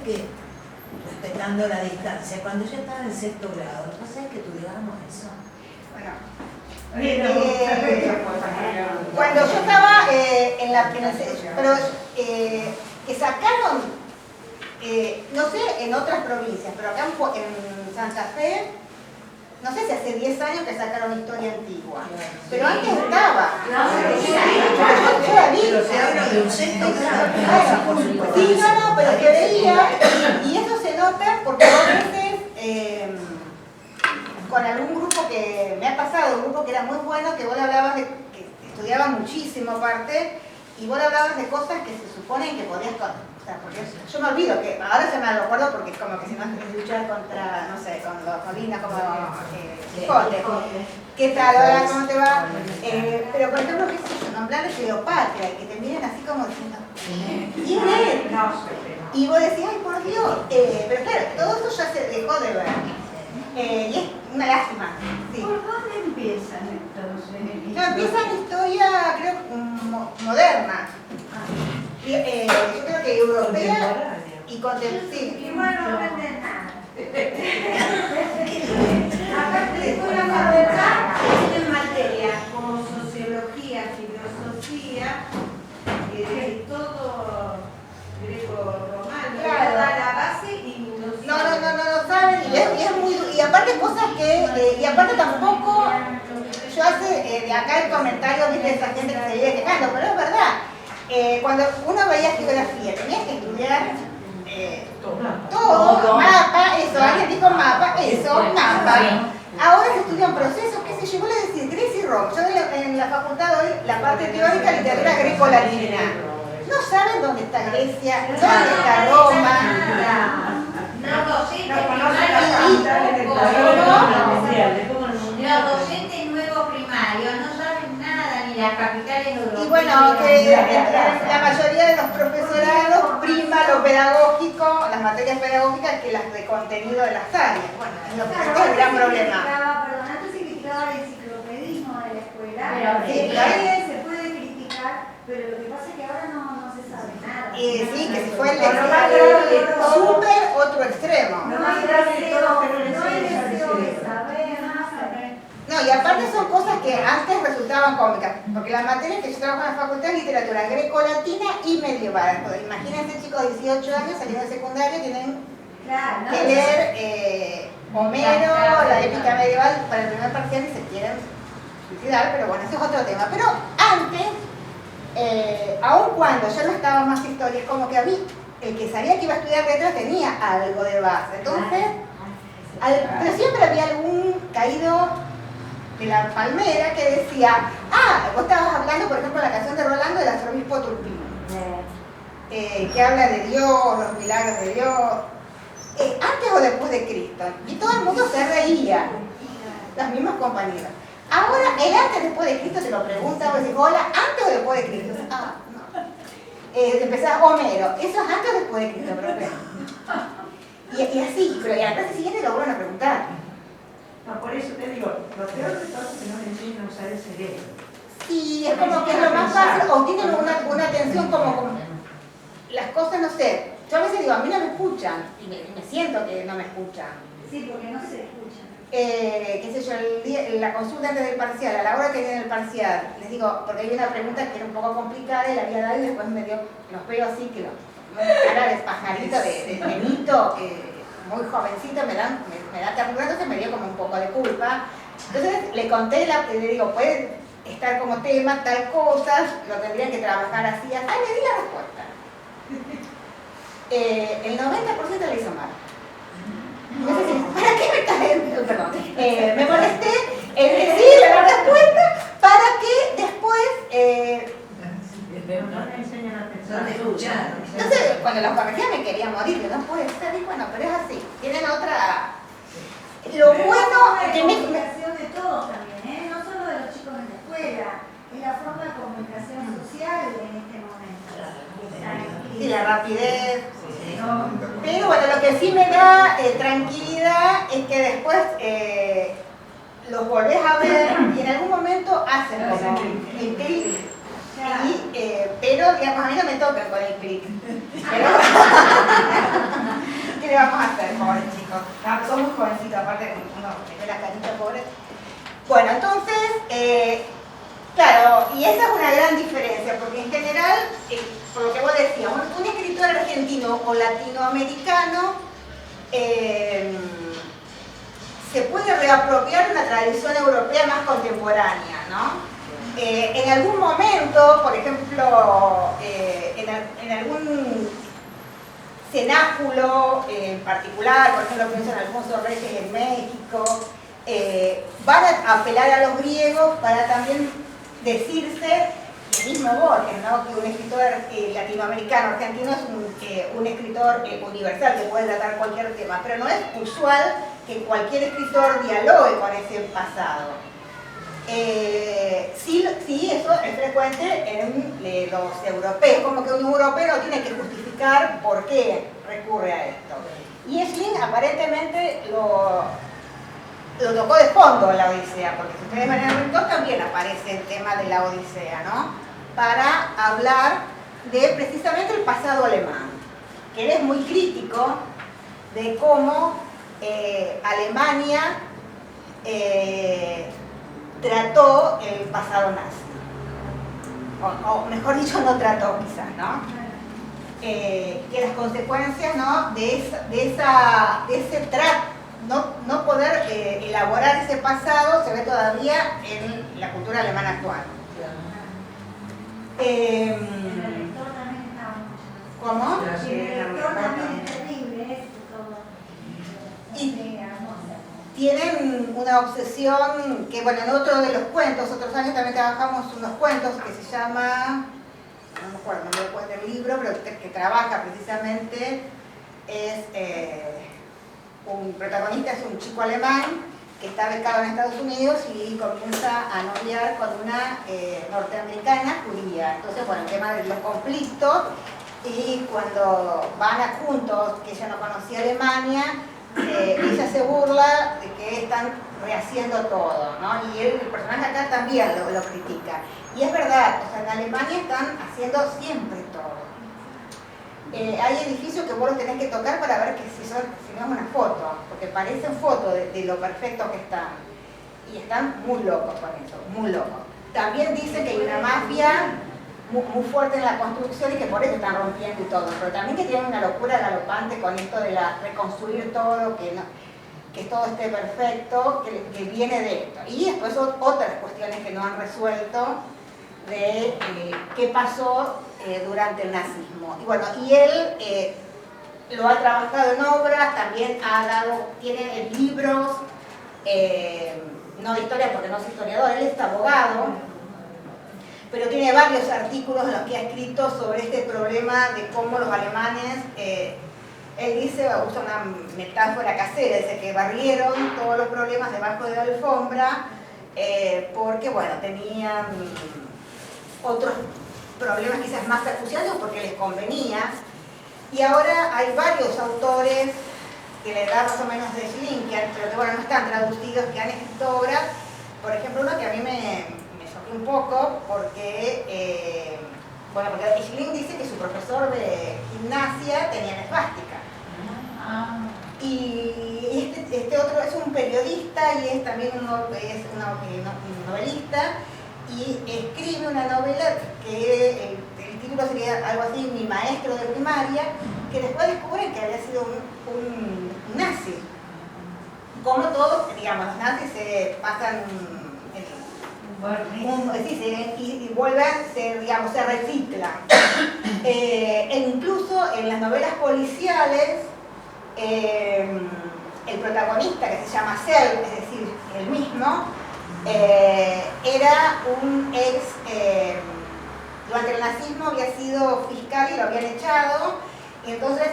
que, respetando la distancia, cuando yo estaba en sexto grado, ¿no sabes que estudiábamos eso? Bueno, cuando yo estaba que sacaron, no sé en otras provincias, pero acá en Santa Fe, no sé si hace 10 años que sacaron Historia Antigua, pero antes estaba. Yo la vi. Pero se habla de un sexto grado, por supuesto. Sí, no, pero que veía, y eso se nota porque a veces con algún grupo que me ha pasado, un grupo que era muy bueno, que vos le hablabas de, que estudiaba muchísimo aparte, y vos le hablabas de cosas que se suponen que podías contar. O sea, porque yo me olvido, que ahora se me lo acuerdo porque es como que si no es luchar contra, no sé, con los Colinas, como Quijote. ¿Qué tal? Hola, ¿cómo te va? Pero por ejemplo, qué sé yo, nombrar de Cleopatra y que te miren así como diciendo, ¿quién es? Y vos decís, ay, por Dios. Pero claro, todo eso ya se dejó de ver. Y es una lástima. Sí. ¿Por dónde empiezan entonces? No, empiezan historia, creo, moderna. Yo creo que europea y contemporánea. Igual no aprenden nada. Aparte de historia moderna, tienen materia como sociología, filosofía, todo greco-romano, Claro. toda la base y No saben, y aparte cosas que, y aparte tampoco, yo hace de acá el comentario, viste, de esa gente que se vive quejando, pero es verdad, cuando uno veía geografía, tenías que estudiar todo, mapa, eso, alguien dijo mapa, eso, mapa. Ahora se estudian procesos, qué sé yo, vos le decís Grecia y Roma. Yo en la facultad doy la parte teórica, literatura greco-latina. No saben dónde está Grecia, dónde está Roma. Los docentes nuevos primarios no saben nada, ni las capitales europeas. Y bueno, que la mayoría de los profesorados prima lo pedagógico, las materias pedagógicas, que las de contenido de las áreas. Bueno, es el gran problema. Perdón, antes se criticaba el enciclopedismo de la escuela. Sí, claro. Se puede criticar, pero lo que pasa es que ahora no se sabe nada. Sí, que se fue el súper otro extremo. No hay deseo de saber. No, y aparte son cosas que antes resultaban cómicas, porque las materias que yo trabajo en la facultad es literatura greco-latina y medieval. Pues, imagínense chicos de 18 años saliendo de secundario, tienen que leer Homero, la épica medieval para el primer parcial y se quieren suicidar, pero bueno, ese es otro tema. Pero antes, aun cuando ya no estaba más historia, es como que a mí, el que sabía que iba a estudiar letras tenía algo de base. Entonces, pero siempre había algún caído de la palmera que decía, vos estabas hablando, por ejemplo, la canción de Rolando del arzobispo Turpino, que habla de Dios, los milagros de Dios, antes o después de Cristo, y todo el mundo se reía, los mismos compañeros. Ahora, el antes o después de Cristo se lo pregunta, vos decís, hola, antes o después de Cristo. No. Empezás Homero, eso es antes o después de Cristo, profe. Y así, pero a la clase siguiente lo vuelven a preguntar. No, por eso te digo, lo peor de todo es que no me enseñan a usar el cerebro. Sí, es como que es lo más fácil, o tienen una atención como las cosas, no sé. Yo a veces digo, a mí no me escuchan, y me siento que no me escuchan. Sí, porque no se escuchan. Qué sé yo, la consulta antes del parcial, a la hora que viene el parcial, les digo, porque hay una pregunta que era un poco complicada y la había dado y después me dio, los veo así, que cara de pajarito, de nenito, muy jovencito, me da ternura, entonces me dio como un poco de culpa. Entonces le conté, le digo, puede estar como tema tal cosa, lo tendrían que trabajar así, le di la respuesta. El 90% le hizo mal. Entonces, ¿para qué me estás perdón? Me molesté en decirle la respuesta para que después No me enseñan a pensar. entonces, cuando los corregía me quería morir, que no puede ser, y bueno, pero es así. Tienen otra... Lo bueno es que la me... comunicación de todos también, no solo de los chicos en la escuela, es la forma de comunicación social en este momento. Sí, la rapidez. Pero bueno, lo que sí me da tranquilidad es que después los volvés a ver y en algún momento hacen como el clic. Pero digamos, a mí no me tocan con el clic. uno le ve la carita pobre. Bueno, entonces, claro, y esa es una gran diferencia, porque en general, por lo que vos decías, un escritor argentino o latinoamericano se puede reapropiar una tradición europea más contemporánea, ¿no? En algún momento, por ejemplo, en algún cenáculo en particular, por ejemplo pienso en Alfonso Reyes en México, van a apelar a los griegos para también decirse, el mismo Borges, ¿no? Que un escritor latinoamericano, argentino es un escritor universal que puede tratar cualquier tema, pero no es usual que cualquier escritor dialogue con ese pasado. Sí, eso es frecuente en los europeos, como que un europeo tiene que justificar por qué recurre a esto. Y Schlink aparentemente lo tocó de fondo en la Odisea, porque si ustedes ven en el Rincón también aparece el tema de la Odisea, ¿no? Para hablar de precisamente el pasado alemán, que él es muy crítico de cómo Alemania trató el pasado nazi. O mejor dicho, no trató quizás, ¿no? Que las consecuencias, ¿no? de ese trato, no poder elaborar ese pasado se ve todavía en la cultura alemana actual. El lector también estaba mucho. ¿Cómo? El lector también es terrible, es todo. Y tienen una obsesión que, bueno, en otro de los cuentos, otros años también trabajamos unos cuentos que se llama, no me acuerdo, no me acuerdo del libro, pero que trabaja precisamente, es un protagonista, es un chico alemán que está becado en Estados Unidos y comienza a noviar con una norteamericana judía. Entonces, bueno, el tema de los conflictos, y cuando van a juntos, que ella no conocía Alemania, ella se burla de que están rehaciendo todo, ¿no? Y el personaje acá también lo critica. Y es verdad, o sea, en Alemania están haciendo siempre todo. Hay edificios que vos los tenés que tocar para ver que si no es una foto, porque parecen fotos de lo perfecto que están. Y están muy locos con eso, muy locos. También dice que hay una mafia muy fuerte en la construcción y que por eso están rompiendo y todo, pero también que tienen una locura galopante con esto de reconstruir todo, que todo esté perfecto, que viene de esto. Y después otras cuestiones que no han resuelto de qué pasó durante el nazismo. Y bueno, y él lo ha trabajado en obras, también tiene libros, no de historia porque no es historiador, él es abogado, pero tiene varios artículos en los que ha escrito sobre este problema de cómo los alemanes, él dice, usa una metáfora casera, dice que barrieron todos los problemas debajo de la alfombra porque, bueno, tenían otros problemas quizás más percusianos porque les convenía. Y ahora hay varios autores que le dan más o menos de Schlink, pero que, bueno, no están traducidos, que han escrito obras. Por ejemplo, uno que a mí me choqué un poco porque, bueno, porque Schlink dice que su profesor de gimnasia tenía esvástica. Y este otro es un periodista y es también un novelista, y escribe una novela que el título sería algo así, Mi maestro de primaria, que después descubren que había sido un nazi. Como todos, digamos, los nazis se pasan y vuelven, se reciclan. E incluso en las novelas policiales, el protagonista, que se llama Selb, es decir, el mismo, era un durante el nazismo había sido fiscal y lo habían echado, y entonces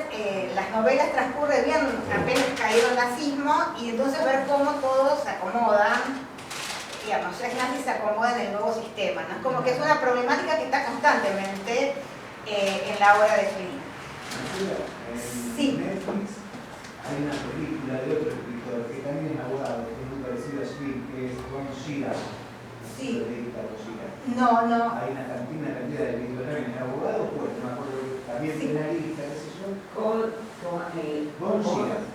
las novelas transcurren bien apenas caído el nazismo, y entonces ver cómo todos se acomodan, digamos, los nazis se acomodan en el nuevo sistema, ¿no? Como que es una problemática que está constantemente en la obra de Schlink. Sí. En Netflix hay una película de otro escritor que también es abogado, que es muy parecido a Schlink, que es Ron Sheeran. Sí. No. No. Hay una cantidad de libros también, es abogado, pues no me acuerdo, también Sí. penalista, qué sé yo. Con Ron Sheeran.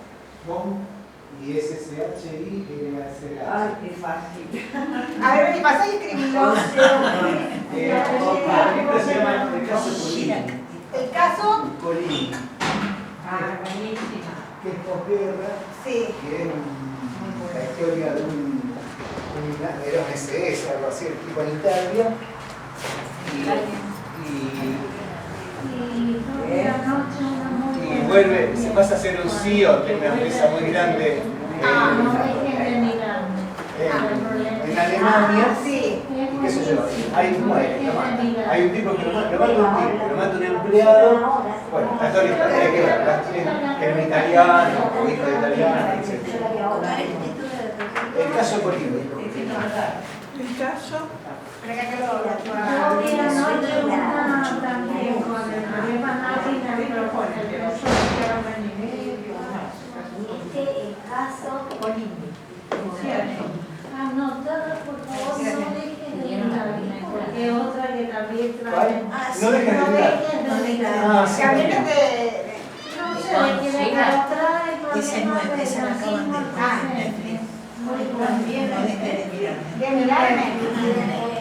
y es SHI LACH. Ay, qué fácil. A ver, ¿qué pasa? Y escribilo. Esto se llama el caso Colini. El caso, Colini, Ah, buenísima. que es posguerra, sí. que es la historia de era un SS, algo así, el tipo en Italia. Y vuelve, se pasa a ser un CEO de una empresa muy grande en Alemania. Sí. Y qué sé yo, hay un muere, lo mata. Hay un tipo que lo mata un tipo, lo mata un empleado. Bueno, la historia tiene que ver, que era un italiano, o hijo de italiano, etc. El caso Colini. El caso. Creo que lo Yo vi anoche una también con el problema nazi, pero con el profesor que era un año y medio, El caso Colini. Anotado, por favor, no dejen de mirar, porque otra que también trae. No dejes de mirar. Ah, sí. También es de... No sé de quién es que lo trae, Ese no es, ese lo acaban de poner en Netflix. También no dejes de mirar. De mirarme.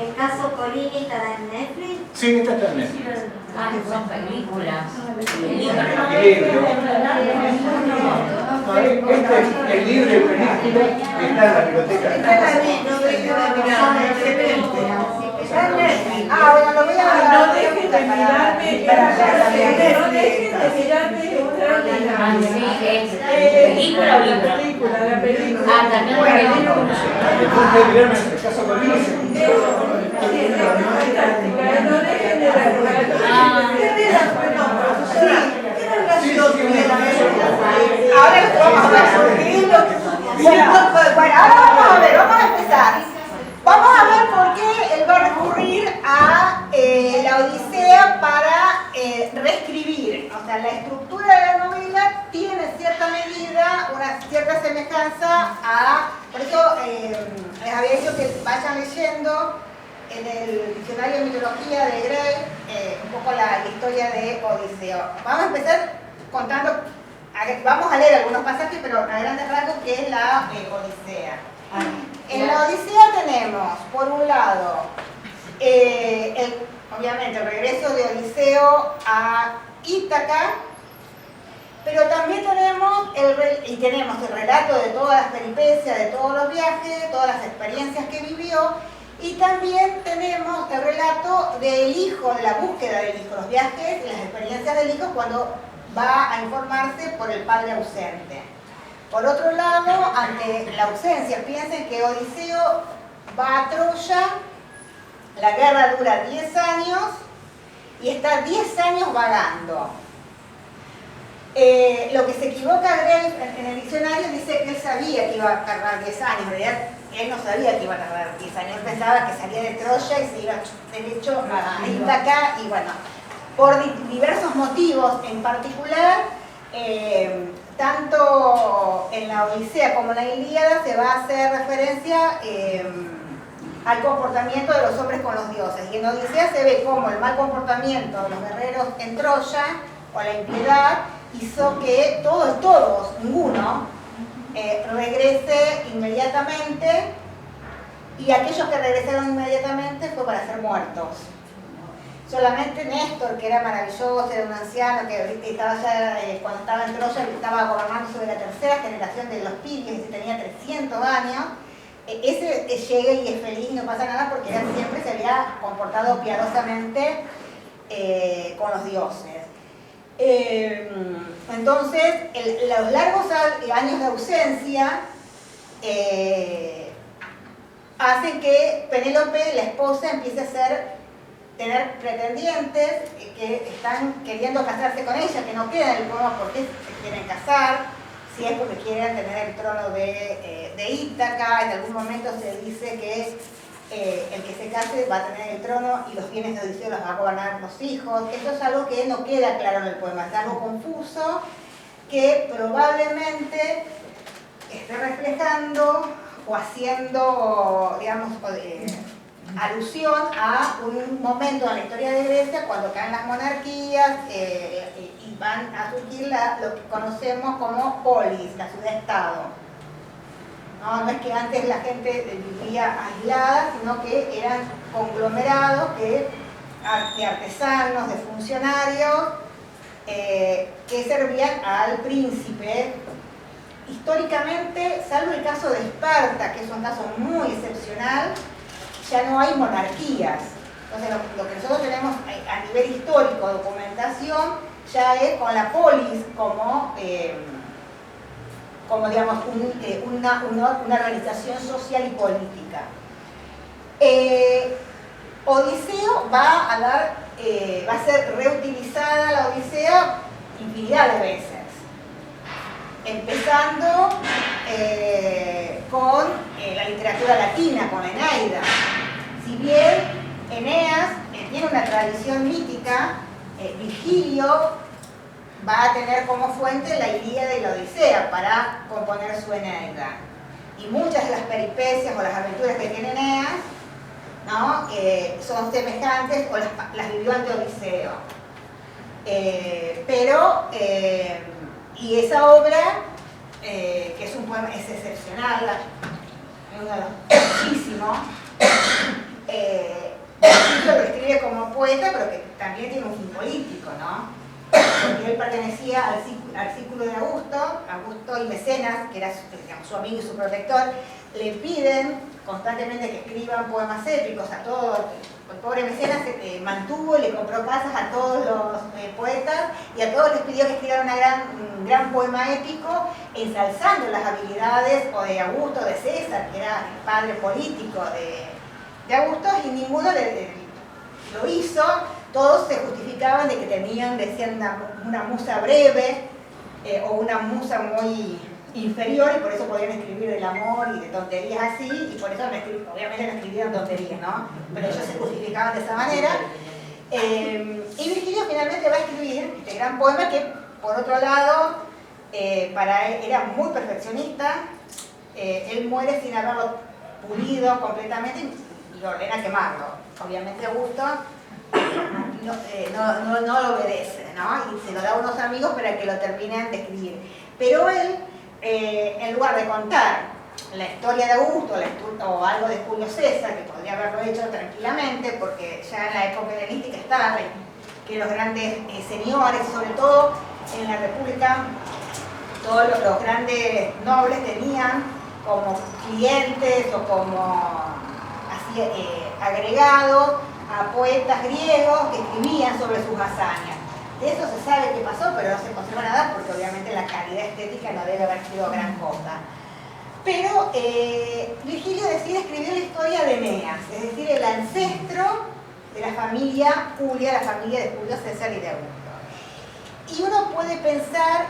el caso Colini está en Netflix. Sí, esta está en Netflix. Ah, que son películas. El libro. El libro y película está en la biblioteca. No dejes de mirar, excelente. Está en Netflix. Ah, bueno, lo voy a... No dejes de mirarme, no dejes de mirarme. Ah, sí, es película o libro. La película. Ah, también es película. Después de mirarme el caso Colini. No dejen de ver. Ahora lo vamos a ver. Bueno, ahora vamos a empezar. Vamos a ver por qué él va a recurrir a la Odisea para reescribir. O sea, la estructura de la novela tiene cierta medida, una cierta semejanza a... Por eso les había dicho que vayan leyendo en el diccionario de mitología de Gray un poco la historia de Odiseo. Vamos a empezar contando, vamos a leer algunos pasajes, pero a grandes rasgos, ¿qué es la Odisea? En la Odisea tenemos, por un lado, obviamente el regreso de Odiseo a Ítaca, pero también tenemos el relato de todas las peripecias, de todos los viajes, todas las experiencias que vivió, y también tenemos el relato del hijo, de la búsqueda del hijo, los viajes y las experiencias del hijo cuando va a informarse por el padre ausente. Por otro lado, ante la ausencia, piensen que Odiseo va a Troya, la guerra dura 10 años y está 10 años vagando. Lo que se equivoca Gray en el diccionario dice que él sabía que iba a tardar 10 años, en realidad él no sabía que iba a tardar 10 años, él pensaba que salía de Troya y se iba derecho a Ítaca y bueno, por diversos motivos en particular, tanto en la Odisea como en la Ilíada se va a hacer referencia al comportamiento de los hombres con los dioses. Y en la Odisea se ve cómo el mal comportamiento de los guerreros en Troya, o la impiedad, hizo que todos, ninguno, regrese inmediatamente, y aquellos que regresaron inmediatamente fue para ser muertos. Solamente Néstor, que era maravilloso, era un anciano que estaba ya, cuando estaba en Troya, estaba gobernando sobre la tercera generación de los Pilios, y tenía 300 años, ese llega y es feliz y no pasa nada porque él siempre se había comportado piadosamente con los dioses. Entonces, los largos años de ausencia hacen que Penélope, la esposa, empiece a tener pretendientes que están queriendo casarse con ella, que no quedan en el pueblo porque se quieren casar, si es porque quieren tener el trono de Ítaca. En algún momento se dice que el que se case va a tener el trono y los bienes de Odiseo los va a gobernar los hijos. Esto es algo que no queda claro en el poema, es algo confuso que probablemente esté reflejando o haciendo, digamos, alusión a un momento en la historia de Grecia cuando caen las monarquías y van a surgir lo que conocemos como polis, la ciudad-estado. ¿no? No es que antes la gente vivía aislada, sino que eran conglomerados de artesanos, de funcionarios, que servían al príncipe. Históricamente, salvo el caso de Esparta, que es un caso muy excepcional, ya no hay monarquías. Entonces, lo que nosotros tenemos a nivel histórico, documentación, ya es con la polis como digamos, una organización social y política. Odiseo va a ser reutilizada la Odisea infinidad de veces. Empezando con la literatura latina, con Eneida. Si bien Eneas tiene una tradición mítica, Virgilio va a tener como fuente la Ilíada y la Odisea para componer su Eneida. Y muchas de las peripecias o las aventuras que tiene Eneas, ¿no? Son semejantes o las vivió ante Odiseo. Y esa obra, que es un poema, es excepcional, es uno de los muchísimos. Lo escribe como poeta, pero que también tiene un fin político, ¿no? Porque él pertenecía al círculo de Augusto y Mecenas, que era digamos, su amigo y su protector, le piden constantemente que escriban poemas épicos a todos. El pobre Mecenas mantuvo y le compró casas a todos los poetas y a todos les pidió que escribieran un gran poema épico ensalzando las habilidades o de Augusto o de César, que era el padre político de Augusto, y ninguno lo hizo. Todos se justificaban de que decían una musa breve o una musa muy inferior, y por eso podían escribir del amor y de tonterías así, y por eso obviamente no escribieron tonterías, ¿no? Pero ellos se justificaban de esa manera. Y Virgilio finalmente va a escribir este gran poema que, por otro lado, para él era muy perfeccionista. Él muere sin haberlo pulido completamente y ordena quemarlo. Obviamente Augusto no lo obedece, ¿no? Y se lo da a unos amigos para que lo terminen de escribir. Pero él, en lugar de contar la historia de Augusto o algo de Julio César, que podría haberlo hecho tranquilamente, porque ya en la época helenística estaba que los grandes señores, sobre todo en la República, todos los grandes nobles tenían como clientes o como así agregados a poetas griegos que escribían sobre sus hazañas. De eso se sabe qué pasó, pero no se conserva nada porque obviamente la calidad estética no debe haber sido gran cosa. Pero Virgilio decide escribir la historia de Eneas, es decir, el ancestro de la familia Julia, la familia de Julio César y de Augusto. Y uno puede pensar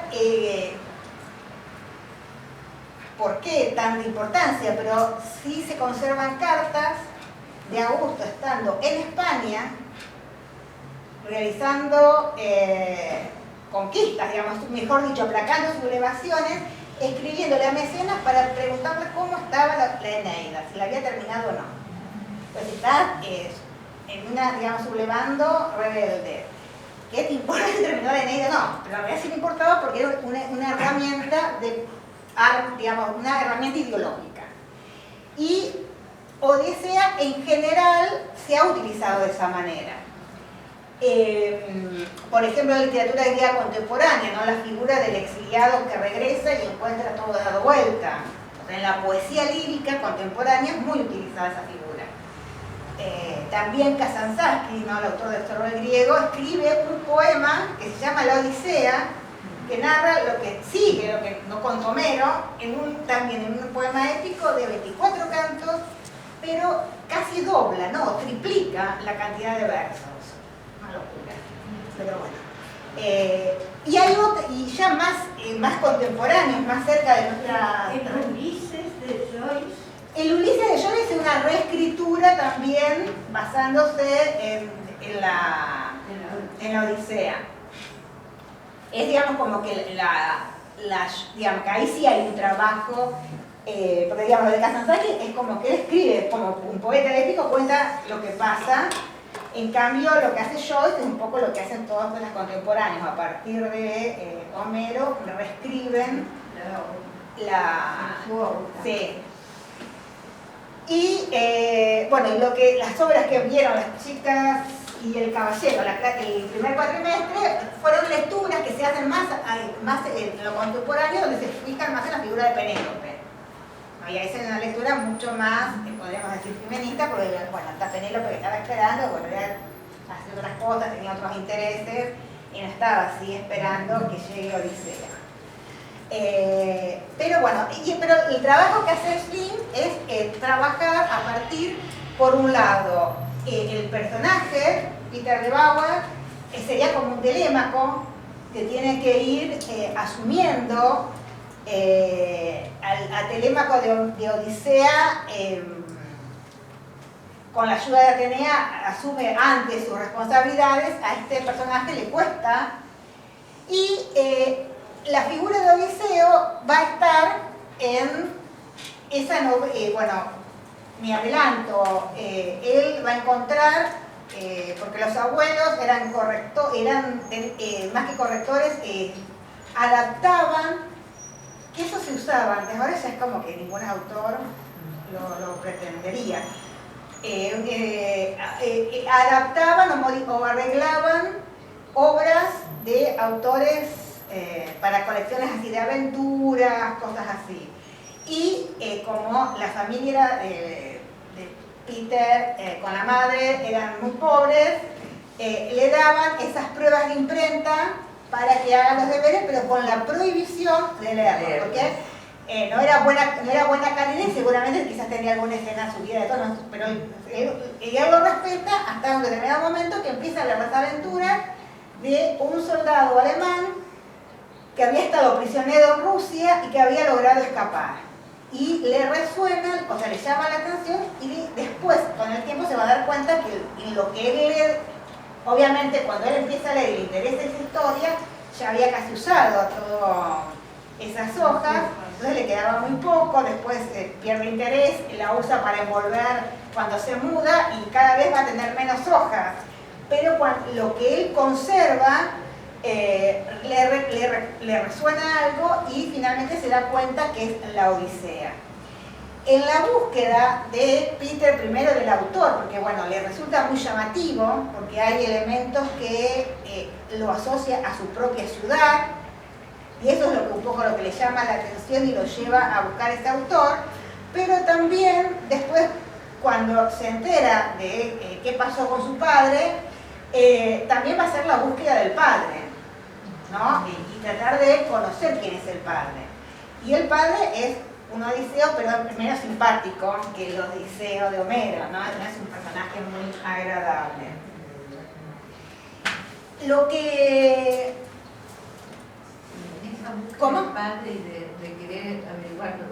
por qué tanta importancia, pero sí se conservan cartas de Augusto estando en España, realizando conquistas, digamos, mejor dicho, aplacando sublevaciones, escribiéndole a Mecenas para preguntarle cómo estaba la Eneida, si la había terminado o no. Pues está en una, digamos, sublevando rebelde. ¿Qué te importa si terminó la Eneida? No, pero en realidad sí me importaba porque era una herramienta digamos, una herramienta ideológica. Y Odisea en general se ha utilizado de esa manera. Por ejemplo, en la literatura griega contemporánea, ¿no? La figura del exiliado que regresa y encuentra todo dado vuelta. O sea, en la poesía lírica contemporánea es muy utilizada esa figura. También Kazantzakis, ¿no? El autor del Zorro del Griego, escribe un poema que se llama La Odisea, que narra lo que sigue, lo que no contó Homero, también en un poema épico de 24 cantos, pero casi dobla, no, triplica la cantidad de versos. Una locura. Pero bueno. Y hay y ya más contemporáneos, más cerca de nuestra... ¿El Ulises de Joyce? El Ulises de Joyce es una reescritura también basándose en la Odisea. Es, digamos, como que digamos, que ahí sí hay un trabajo, porque digamos, de Kazantzakis es como que él escribe, como un poeta épico, cuenta lo que pasa. En cambio, lo que hace Joyce es un poco lo que hacen todos los contemporáneos, a partir de Homero reescriben Sí. Y bueno, las obras que vieron las chicas y el caballero el primer cuatrimestre fueron lecturas que se hacen más en lo contemporáneo, donde se fijan más en la figura de Penélope. Y ahí se hace una lectura mucho más, podríamos decir, feminista, porque bueno, está Penélope que estaba esperando, bueno, era hacer otras cosas, tenía otros intereses, y no estaba así esperando que llegue Odisea. Pero bueno, pero el trabajo que hace Schlim es trabajar a partir, por un lado, el personaje, Peter de Bauer, sería como un telémaco que tiene que ir asumiendo al telémaco de Odisea, con la ayuda de Atenea, asume antes sus responsabilidades. A este personaje le cuesta, y la figura de Odiseo va a estar en esa novela. Bueno, me adelanto, él va a encontrar, porque los abuelos eran más que correctores, adaptaban, que eso se usaba antes, ahora ya es como que ningún autor lo pretendería. Adaptaban o arreglaban obras de autores para colecciones así de aventuras, cosas así. Y como la familia de Peter con la madre eran muy pobres, le daban esas pruebas de imprenta para que haga los deberes, pero con la prohibición de leerlo, porque no era buena calidad y seguramente quizás tenía alguna escena subida de tono, pero él lo respeta hasta un determinado momento que empieza a leer las aventuras de un soldado alemán que había estado prisionero en Rusia y que había logrado escapar. Y le resuena, o sea, le llama la atención, y después, con el tiempo, se va a dar cuenta que lo que él lee, obviamente cuando él empieza a leer y le interesa esa historia, ya había casi usado todas esas hojas, entonces le quedaba muy poco, después pierde interés, la usa para envolver cuando se muda y cada vez va a tener menos hojas. Pero lo que él conserva le resuena algo y finalmente se da cuenta que es la Odisea. En la búsqueda de Peter, primero del autor, porque bueno, le resulta muy llamativo, porque hay elementos que lo asocia a su propia ciudad, y eso es un poco lo que le llama la atención y lo lleva a buscar este autor, pero también después, cuando se entera de qué pasó con su padre, también va a ser la búsqueda del padre, ¿no? Y tratar de conocer quién es el padre. Y el padre es un Odiseo, pero menos simpático que el Odiseo de Homero, ¿no? No es un personaje muy agradable. Lo que... ¿Cómo? El padre y de querer averiguar, me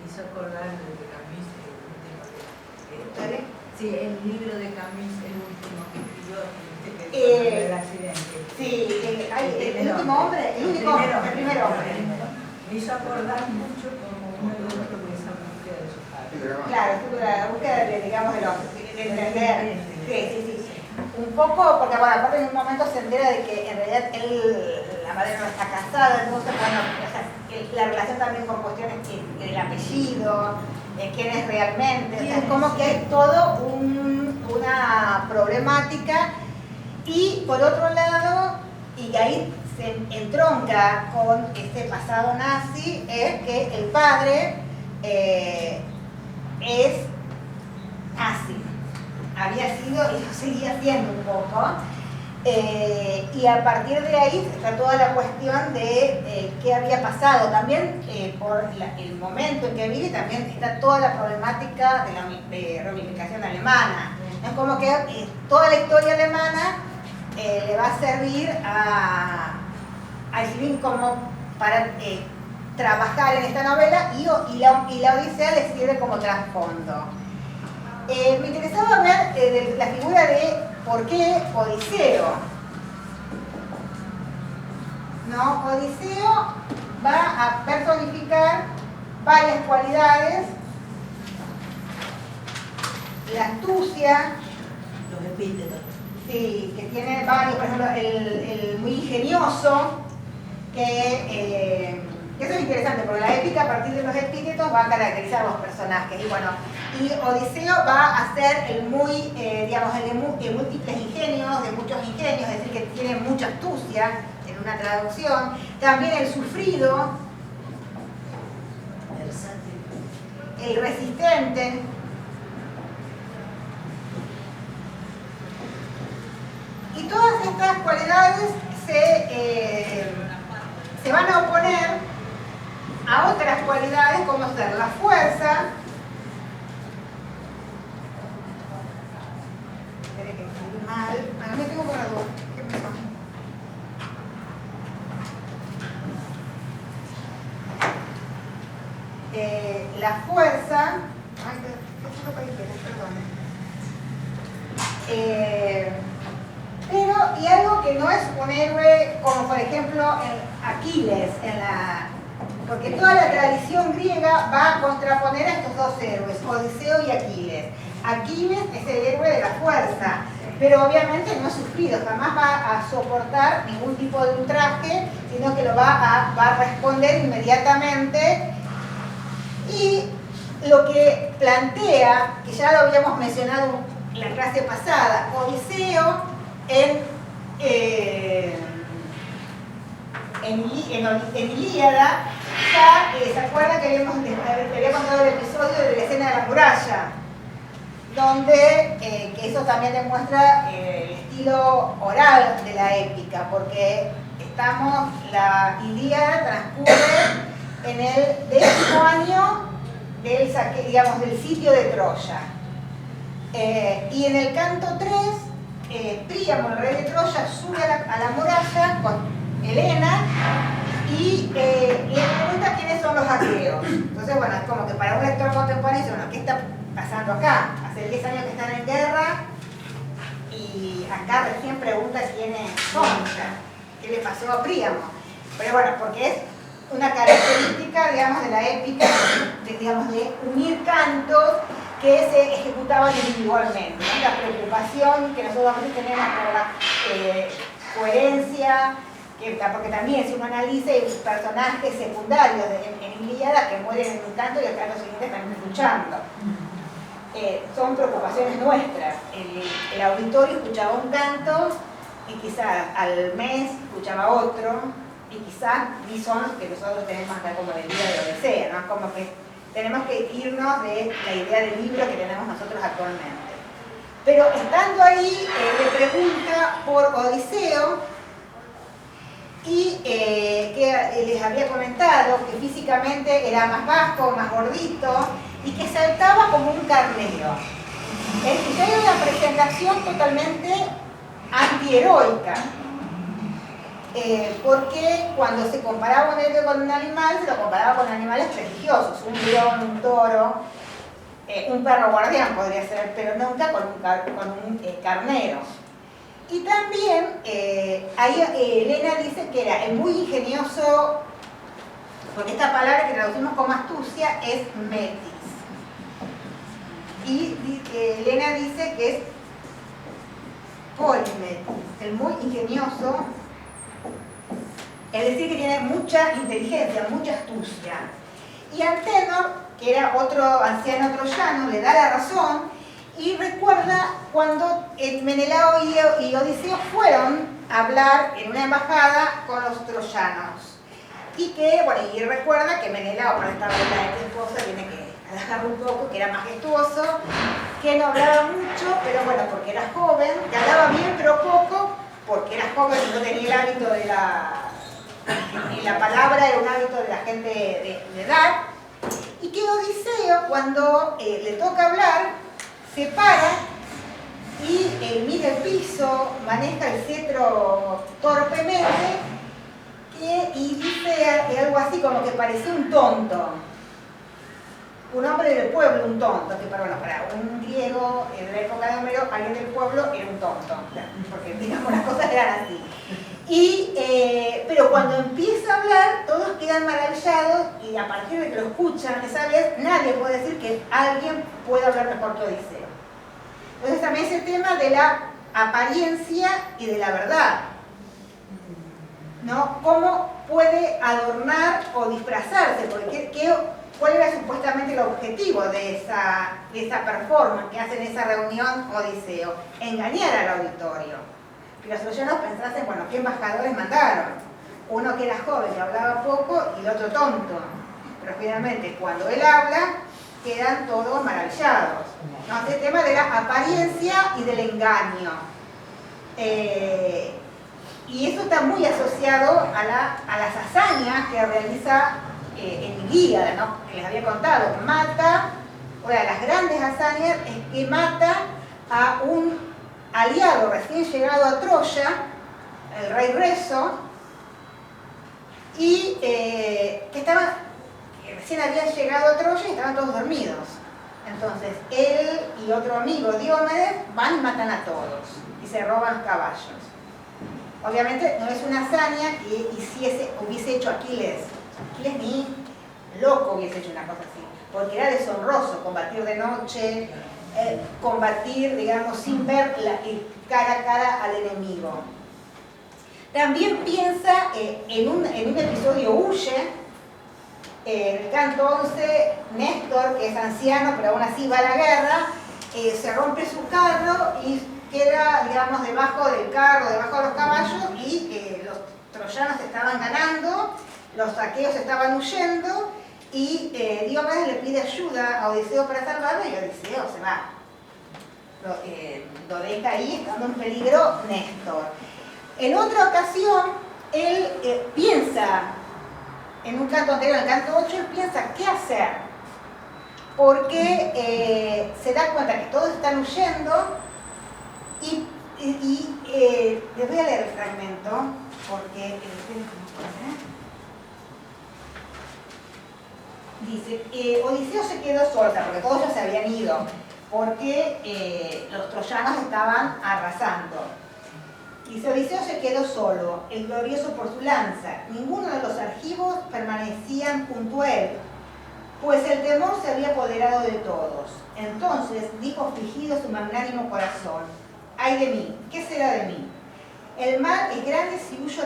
hizo acordar de Camus, el último que... Sí, el libro de Camus, el último que escribió, el accidente. Sí, el último hombre, el primer hombre. Me hizo acordar mucho como uno de los que esa búsqueda de su padre. Claro, la búsqueda de, digamos, de entender. Sí. Un poco, porque bueno, aparte en un momento se entera de que en realidad la madre no está casada, entonces bueno, la relación también con cuestiones del apellido, quién es realmente, o sea, es como que hay todo una problemática. Y por otro lado, y ahí se entronca con este pasado nazi, es que el padre es nazi, había sido y lo seguía siendo un poco, y a partir de ahí está toda la cuestión de qué había pasado, también por el momento en que vive, también está toda la problemática de reunificación alemana. Es como que toda la historia alemana le va a servir a Schlim como para trabajar en esta novela, y la Odisea le sirve como trasfondo. Me interesaba ver la figura de por qué Odiseo. ¿No? Odiseo va a personificar varias cualidades: la astucia, Los epítetos. sí, que tiene varios, por ejemplo, el muy ingenioso, que eso es interesante, porque la épica a partir de los epítetos va a caracterizar a los personajes. Y bueno, y Odiseo va a ser el digamos, el de múltiples ingenios, de muchos ingenios, es decir, que tiene mucha astucia en una traducción. También el sufrido, el resistente. Y todas estas cualidades se van a oponer a otras cualidades como ser la fuerza, espere que escribí mal, me tengo borrador, ¿qué pasó? La fuerza, ay, ¿qué es lo que hay? Perdón. Pero, y algo que no es un héroe como por ejemplo Aquiles, porque toda la tradición griega va a contraponer a estos dos héroes, Odiseo y Aquiles. Aquiles es el héroe de la fuerza, pero obviamente no es sufrido, jamás va a soportar ningún tipo de ultraje, sino que lo va a responder inmediatamente. Y lo que plantea, que ya lo habíamos mencionado en la clase pasada, Odiseo en Ilíada, ya se acuerdan que había contado el episodio de la escena de la muralla, donde que eso también demuestra el estilo oral de la épica, porque la Ilíada transcurre en el 10º año del sitio de Troya. Y en el canto 3, Príamo, el rey de Troya, sube a la muralla con Helena y le pregunta quiénes son los aqueos. Entonces, bueno, es como que para un lector contemporáneo dice, bueno, ¿qué está pasando acá? Hace 10 años que están en guerra y acá recién pregunta quiénes son, qué le pasó a Príamo. Pero bueno, porque es una característica, digamos, de la épica, de unir cantos que se ejecutaban individualmente, ¿no? La preocupación que nosotros tenemos por la coherencia, porque también si uno analiza hay personajes secundarios en Ilíada que mueren en un canto y al canto siguiente están luchando. Son preocupaciones nuestras. El auditorio escuchaba un canto y quizás al mes escuchaba otro, y quizás ni son los que nosotros tenemos acá como del día de Odisea, ¿no? Como que tenemos que irnos de la idea del libro que tenemos nosotros actualmente. Pero estando ahí, le pregunta por Odiseo y que les había comentado que físicamente era más bajo, más gordito y que saltaba como un carnero. Era una presentación totalmente antiheroica. Porque cuando se comparaba un héroe con un animal, se lo comparaba con animales prestigiosos, un león, un toro, un perro guardián podría ser, pero nunca con un carnero. Y también, ahí Helena dice que era el muy ingenioso, porque esta palabra que traducimos como astucia es metis. Y Helena dice que es polimetis, el muy ingenioso. Es decir, que tiene mucha inteligencia, mucha astucia. Y Antenor, que era otro anciano troyano, le da la razón y recuerda cuando Menelao y Odiseo fueron a hablar en una embajada con los troyanos. Y que, bueno, y recuerda que Menelao, por esta esposa, tiene que alejarlo un poco, que era majestuoso, que no hablaba mucho, pero bueno, porque era joven, que hablaba bien pero poco, porque era joven y no tenía el hábito de la palabra, era un hábito de la gente de edad, y que Odiseo, cuando le toca hablar, se para y mira el piso, maneja el cetro torpemente y dice algo así como que parecía un tonto. Un hombre del pueblo, un tonto, que para un griego en la época de Homero, alguien del pueblo era un tonto, porque digamos las cosas eran así. Pero cuando empieza a hablar, todos quedan maravillados y a partir de que lo escuchan esa vez, nadie puede decir que alguien puede hablar mejor que Odiseo. Entonces también es el tema de la apariencia y de la verdad, ¿no? Cómo puede adornar o disfrazarse, porque ¿cuál era supuestamente el objetivo de esa performance que hace en esa reunión Odiseo? Engañar al auditorio. Que los troyanos pensasen, bueno, ¿qué embajadores mandaron? Uno que era joven, que hablaba poco, y el otro tonto. Pero finalmente, cuando él habla, quedan todos maravillados. ¿No? Este tema de la apariencia y del engaño. Y eso está muy asociado a las hazañas que realiza en mi guía, ¿no? Que les había contado. Mata, una de las grandes hazañas es que mata a un aliado recién llegado a Troya, el rey Reso, y que recién habían llegado a Troya y estaban todos dormidos. Entonces, él y otro amigo, Diomedes, van y matan a todos y se roban caballos. Obviamente no es una hazaña que hubiese hecho Aquiles. Aquiles ni loco hubiese hecho una cosa así, porque era deshonroso combatir de noche, combatir, digamos, sin ver cara a cara al enemigo. También piensa en un episodio huye. En el canto 11, Néstor, que es anciano, pero aún así va a la guerra, se rompe su carro y queda, digamos, debajo del carro, debajo de los caballos, y los troyanos estaban ganando, los aqueos estaban huyendo, y Diomedes le pide ayuda a Odiseo para salvarlo, y Odiseo se va. Lo deja ahí, estando en peligro Néstor. En otra ocasión, él piensa, en un canto anterior, en el canto 8, él piensa qué hacer, porque se da cuenta que todos están huyendo, y les voy a leer el fragmento, porque dice, Odiseo se quedó solo, porque todos ya se habían ido, porque los troyanos estaban arrasando. Dice, Odiseo se quedó solo, el glorioso por su lanza. Ninguno de los argivos permanecían junto a él, pues el temor se había apoderado de todos. Entonces dijo afligido su magnánimo corazón, ¡ay de mí! ¿Qué será de mí? El mal es grande si huyo